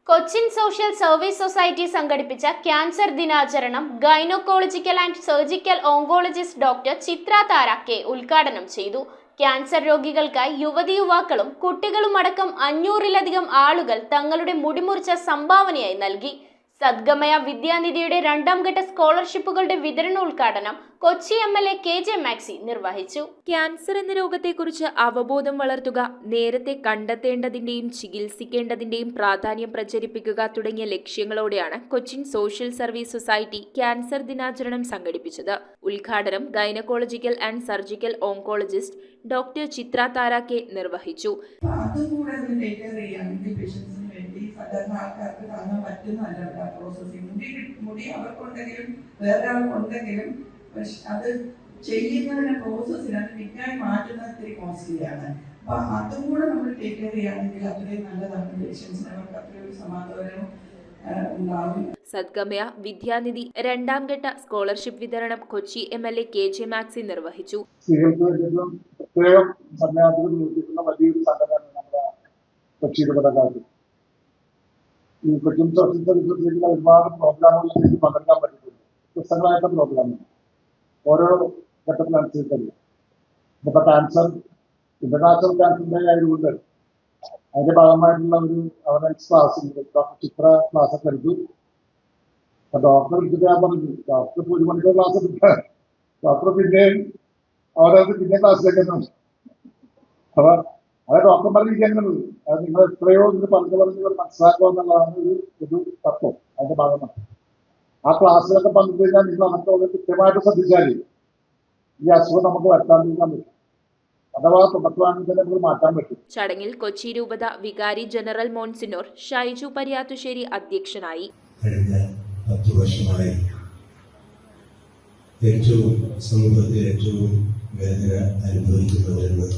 Cochin social service society സംഘടിപ്പിച്ച cancer ദിനാചരണം gynaecological and surgical oncologist doctor Chithra Thara K ഉദ്ഘാടനം ചെയ്തു. ക്യാൻസർ രോഗികൾക്കായി യുവതിയുവാക്കളും കുട്ടികളുമടക്കം 500-ലധികം ആളുകൾ തങ്ങളുടെ മുടിമുറിച്ച സംഭാവനയായി നൽകി. സദ്ഗമയ വിദ്യാനിധിയുടെ രണ്ടാം ഘട്ട സ്കോളർഷിപ്പുകളുടെ വിതരണോദ്ഘാടനം കൊച്ചി MLA KJ മാക്സി നിർവഹിച്ചു. ക്യാൻസർ എന്ന രോഗത്തെക്കുറിച്ച് അവബോധം വളർത്തുക, നേരത്തെ കണ്ടെത്തേണ്ടതിന്റെയും ചികിത്സിക്കേണ്ടതിന്റെയും പ്രാധാന്യം പ്രചരിപ്പിക്കുക തുടങ്ങിയ ലക്ഷ്യങ്ങളോടെയാണ് Cochin social service society cancer ദിനാചരണം സംഘടിപ്പിച്ചത്. ഉദ്ഘാടനം gynaecological and surgical oncologist doctor Chithra Thara K നിർവഹിച്ചു. സാധാരണ ആൾക്കാർക്ക് താങ്ങാൻ പറ്റുന്നതല്ല പ്രോസസ്സിങ്. മുടി അവർക്കുണ്ടെങ്കിലും വേറെ ആൾക്കുണ്ടെങ്കിലും അത് ചെയ്യുന്നതിന്റെ പ്രോസസ്സിന് അത് വിറ്റായി മാറ്റുന്നത് ഇത്തിരി കോസ്റ്റ്ലിയാണ്. അപ്പൊ അതും കൂടെ നമ്മൾ ടേക്ക് കെയർ ചെയ്യുകയാണെങ്കിൽ അത്രയും നല്ലതാണ്. പേഷ്യൻസിന് അവർക്ക് അത്രയും സമാധാനവും ഉണ്ടാവും. സദ്ഗമയ വിദ്യാനിധി രണ്ടാം ഘട്ട സ്കോളർഷിപ്പ് വിതരണം കൊച്ചി MLA KJ മാക്സി നിർവഹിച്ചു. ഈ കൊച്ചിൻ സോഷ്യൽ സർവീസ് സൊസൈറ്റിയിൽ ഒരുപാട് പ്രോഗ്രാമുകളിൽ പങ്കെടുക്കാൻ പറ്റിയിട്ടുണ്ട്. പുസ്തകങ്ങളായിട്ട് പ്രോഗ്രാമുകൾ ഓരോ ഘട്ടത്തിനനുസരിച്ചല്ല. ഇപ്പൊ ക്യാൻസർ ഇന്റർനാഷണൽ ക്യാൻസർ ഡേ ആയതുകൊണ്ട് അതിന്റെ ഭാഗമായിട്ടുള്ള ഒരു അവയർനെസ് ക്ലാസ് ഡോക്ടർ ചിത്ര ക്ലാസ് ഒക്കെ എടുത്തു. അപ്പൊ ഡോക്ടർ വിളിച്ചിട്ട് ഞാൻ പറഞ്ഞു, ഡോക്ടർ 1 മണിക്കൂർ ക്ലാസ് എടുക്കാൻ ഡോക്ടർ പിന്നെയും പിന്നെ ക്ലാസ്സിലേക്ക്. അപ്പൊ അത് ഡോക്ടർമാരുടെ ഇരിക്കുന്നത് അത് നിങ്ങൾ എത്രയോ ഇത് പറഞ്ഞു മനസ്സിലാക്കുക എന്നുള്ളതാണ് ഒരു തത്വം. അതിന്റെ ഭാഗമാണ് ആ ക്ലാസ്സിലൊക്കെ പങ്കെടുത്തു കഴിഞ്ഞാൽ നിങ്ങൾ അതൊക്കെ കൃത്യമായിട്ട് ശ്രദ്ധിച്ചാൽ ഈ അസുഖം നമുക്ക് വരുത്താണ്ടിരിക്കാൻ പറ്റും, അഥവാ തുടക്കമാണെങ്കിൽ തന്നെ നമുക്ക് മാറ്റാൻ പറ്റും. ചടങ്ങിൽ കൊച്ചി രൂപത വികാരി ജനറൽ മോൺസിനോർ ഷൈജു പരിയാത്തുശ്ശേരി അധ്യക്ഷനായി. കഴിഞ്ഞ 10 വർഷമായി സമൂഹത്തിൽ ഏറ്റവും വേദന അനുഭവിക്കുന്നവരെന്ന്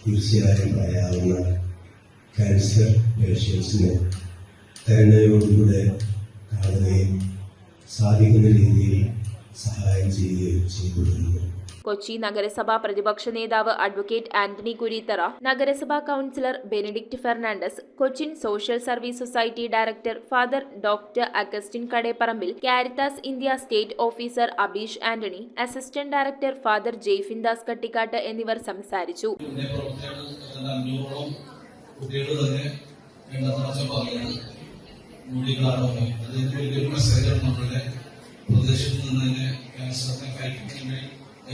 തീർച്ചയായും പറയാവുന്ന ക്യാൻസർ പേഷ്യൻസിനെ കരുണയോടുകൂടെ കാണുകയും സാധിക്കുന്ന രീതിയിൽ സഹായം ചെയ്യുകയും ചെയ്തുകൊണ്ടിരുന്നു. കൊച്ചി നഗരസഭാ പ്രതിപക്ഷ നേതാവ് അഡ്വക്കേറ്റ് ആന്റണി കുരീത്തറ, നഗരസഭാ councillor Benedict Fernandes, Cochin social service society director father doctor Augustine Kadeparambil, Caritas India state officer Abeesh Antony, assistant director father Jaifin Das Kattikkattu എന്നിവർ സംസാരിച്ചു.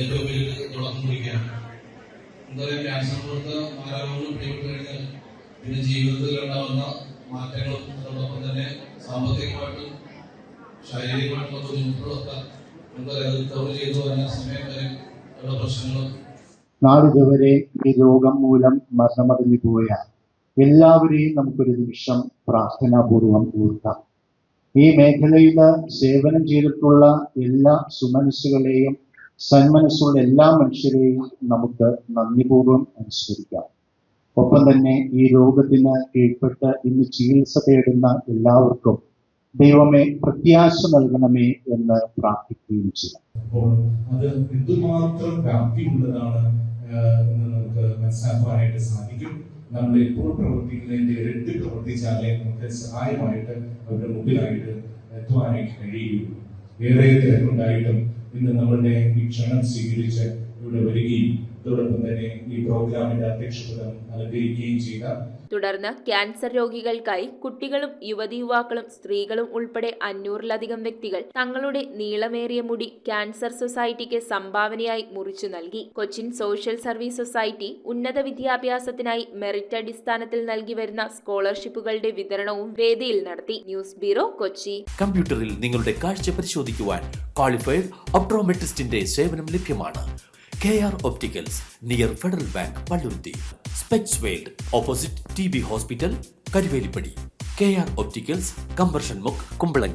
ഏറ്റവും വലിയ തുടക്കം കുറിക്കുകയാണ്. എന്താ പറയുക, ക്യാൻസർ പോലത്തെ മാരകരോഗങ്ങൾ പിടിപെട്ട് കഴിഞ്ഞാൽ പിന്നെ ജീവിതത്തിൽ ഉണ്ടാകുന്ന മാറ്റങ്ങളും അതോടൊപ്പം തന്നെ സാമ്പത്തികമായിട്ടും ശാരീരികമായിട്ടുള്ള ബുദ്ധിമുട്ടുകളൊക്കെ എന്താ പറയുക റിക്കവർ ചെയ്തു വരുന്ന സമയം വരെ ഉള്ള പ്രശ്നങ്ങളും നാളിതുവരെ ഈ രോഗം മൂലം മരണമടഞ്ഞു പോയ എല്ലാവരെയും നമുക്കൊരു നിമിഷം പ്രാർത്ഥനാപൂർവം ഓർക്കാം. ഈ മേഖലയിൽ സേവനം ചെയ്തിട്ടുള്ള എല്ലാ സുമനസ്സുകളെയും സന്മനസ്സുള്ള എല്ലാ മനുഷ്യരെയും നമുക്ക് നന്ദിപൂർവ്വം അനുസ്മരിക്കാം. ഒപ്പം തന്നെ ഈ രോഗത്തിന് കീഴ്പ്പെട്ട് ഇന്ന് ചികിത്സ തേടുന്ന എല്ലാവർക്കും ദൈവമേ പ്രത്യാശ നൽകണമേ എന്ന് പ്രാർത്ഥിക്കുകയും ചെയ്യാം. അപ്പോൾ അത് എന്തുമാത്രം വ്യാപ്തിയുള്ളതാണ് എന്ന് നമുക്ക് മനസ്സിലാക്കാനായിട്ട് സാധിക്കും. നമ്മൾ ഇപ്പോൾ പ്രവർത്തിക്കുന്നതിന്റെ ഇരട്ടി പ്രവർത്തിച്ചാലേ നമുക്ക് സഹായമായിട്ട് അവരുടെ മുമ്പിലായിട്ട് എത്തുവാനായിട്ട് കഴിയുകയുള്ളൂ. ഏറെ തിരക്കുണ്ടായിട്ടും ഇന്ന് നമ്മളുടെ ഈ ക്ഷണം സ്വീകരിച്ച് ഇവിടെ വരികയും അതോടൊപ്പം തന്നെ ഈ പ്രോഗ്രാമിന്റെ അധ്യക്ഷപദം അലങ്കരിക്കുകയും ചെയ്ത തുടർന്ന് ക്യാൻസർ രോഗികൾക്കായി കുട്ടികളും യുവതിയുവാക്കളും സ്ത്രീകളും ഉൾപ്പെടെ 500-ലധികം വ്യക്തികൾ തങ്ങളുടെ നീളമേറിയ മുടി ക്യാൻസർ സൊസൈറ്റിക്ക് സംഭാവനയായി മുറിച്ചു നൽകി. കൊച്ചിൻ സോഷ്യൽ സർവീസ് സൊസൈറ്റി ഉന്നത വിദ്യാഭ്യാസത്തിനായി മെറിറ്റ് അടിസ്ഥാനത്തിൽ നൽകി വരുന്ന സ്കോളർഷിപ്പുകളുടെ വിതരണവും വേദിയിൽ നടത്തി. News bureau, Kochi. കമ്പ്യൂട്ടറിൽ നിങ്ങളുടെ കാഴ്ച പരിശോധിക്കുവാൻ ക്വാളിഫൈഡ് ഒപ്ട്രോമെട്രിസ്റ്റിന്റെ സേവനം ലഭ്യമാണ്. KR Opticals, near federal bank, Palluruthy. Specs world, opposite TB hospital, Karuvelippady. KR Opticals, combustion മുക്ക്, കുമ്പളങ്ങി.